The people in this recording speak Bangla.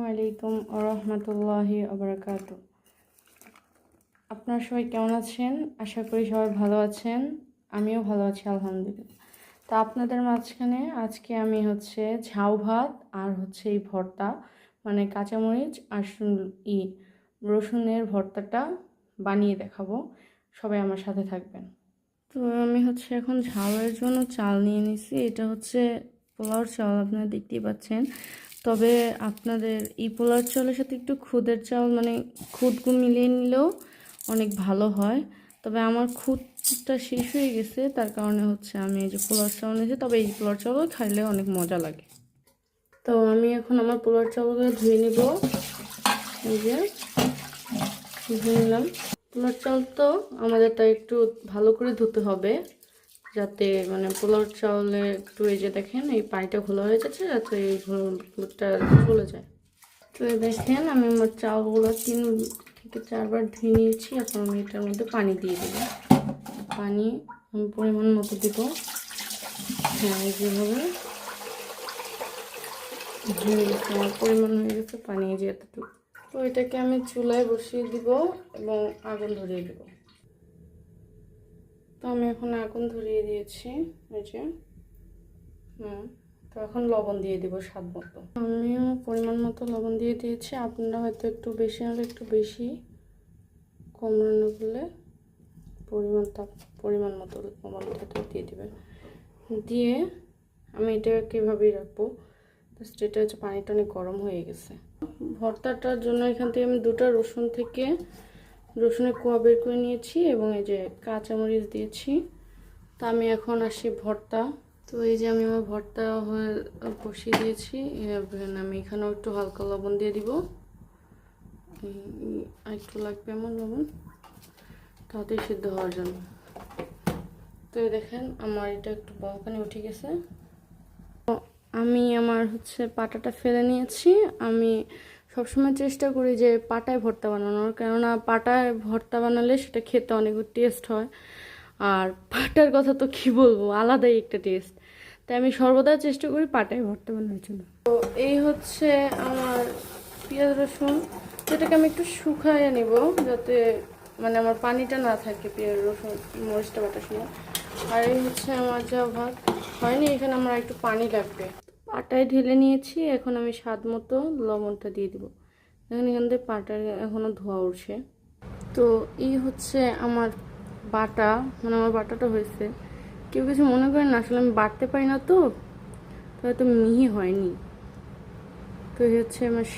আলাইকুম ওয়া রাহমাতুল্লাহি ওয়া বারাকাতুহু। আপনারা সবাই কেমন আছেন? আশা করি সবাই ভালো আছেন। আমিও ভালো আছি আলহামদুলিল্লাহ। তো আপনাদের মাঝখানে আজকে আমি ঝাউ ভাত আর এই ভর্তা, মানে কাঁচামরিচ আর রসুনের ভর্তাটা বানিয়ে দেখাবো। সবাই আমার সাথে থাকবেন। তো আমি এখন ঝাউয়ের জন্য চাল নিয়ে নিছি। এটা পোলাওর চাল, আপনারা দেখতেই পাচ্ছেন। তবে আপনাদের এই পোলাওর চালের সাথে একটু খুদের চাল, মানে খুদগুলো মিলিয়ে নিলেও অনেক ভালো হয়। তবে আমার খুদটা শেষ হয়ে গেছে, তার কারণে আমি এই যে পোলাওর চাল নিয়েছি। তবে এই পোলাওর চালও খাইলে অনেক মজা লাগে। তো আমি এখন আমার পোলাওর চালগুলো ধুয়ে নিব। এই যে ধুয়ে নিলাম। পোলাওর চাল তো আমাদের তাই একটু ভালো করে ধুতে হবে, যাতে মানে পোলাওর চাউলে একটু এই যে দেখেন এই পানিটা ঘোলা হয়ে যাচ্ছে, যাতে এই ঘোলটা চলে যায়। তো দেখেন আমি আমার চাউলগুলো 3 থেকে 4 বার ধুয়ে নিয়েছি। এখন আমি এটার মধ্যে পানি দিয়ে দেব। পানি আমি পরিমাণ মতো দেব। হ্যাঁ, যেভাবে আমার পরিমাণ হয়ে গেছে পানি যে এতটুকু। তো এটাকে আমি চুলায় বসিয়ে দিব এবং আগুন ধরিয়ে দেব। তো আমি এখন আগুন ধরিয়ে দিয়েছি। এই যে তো এখন লবণ দিয়ে দিব স্বাদ মতো। আমিও পরিমাণ মতো লবণ দিয়ে দিয়েছি। আপনারা হয়তো একটু বেশি হলে একটু বেশি, কম রান্না করলে পরিমাণ মতো লবণটা দিয়ে দেবেন। দিয়ে আমি এটা কীভাবেই রাখবো, এটা পানিটা অনেক গরম হয়ে গেছে। ভর্তাটার জন্য এখান থেকে আমি 2টা রসুনের কোয়া বের করে নিয়েছি এবং এই যে কাঁচামরিচ দিয়েছি। তা আমি এখন আসি ভর্তা। তো এই যে আমি আমার ভর্তা বসিয়ে দিয়েছি। আমি এখানেও একটু হালকা লবণ দিয়ে দিব। একটু লাগবে আমার লবণ তাড়াতাড়ি সিদ্ধ হওয়ার জন্য। তো দেখেন আমার এটা একটু বলকানি উঠে গেছে। আমি আমার পাটাটা ফেলে নিয়েছি। আমি সবসময় চেষ্টা করি যে পাটায় ভর্তা বানানোর, কেননা পাটায় ভর্তা বানালে সেটা খেতে অনেক টেস্ট হয়। আর পাটার কথা তো কি বলবো, আলাদাই একটা টেস্ট। তাই আমি সর্বদা চেষ্টা করি পাটায় ভর্তা বানানোর জন্য। তো এই আমার পেঁয়াজ রসুন, যেটাকে আমি একটু শুকাইয়ে নিব, যাতে মানে আমার পানিটা না থাকে পেঁয়াজ রসুন মরিচটা বাটার সময়। আর এই আমার যা ভাত হয়নি, এখানে আমার একটু পানি লাগবে। পাটায় ঢেলে নিয়েছি। এখন আমি স্বাদ মতো লবণটা দিয়ে দিব। এখান থেকে পাটা এখনো ধোয়া উঠছে। তো এই আমার বাটা, মানে আমার বাটাটা হয়েছে। কেউ কিছু মনে করেন না, আসলে আমি বাটতে পারি না, তো হয়তো মিহি হয়নি। তো এই আমার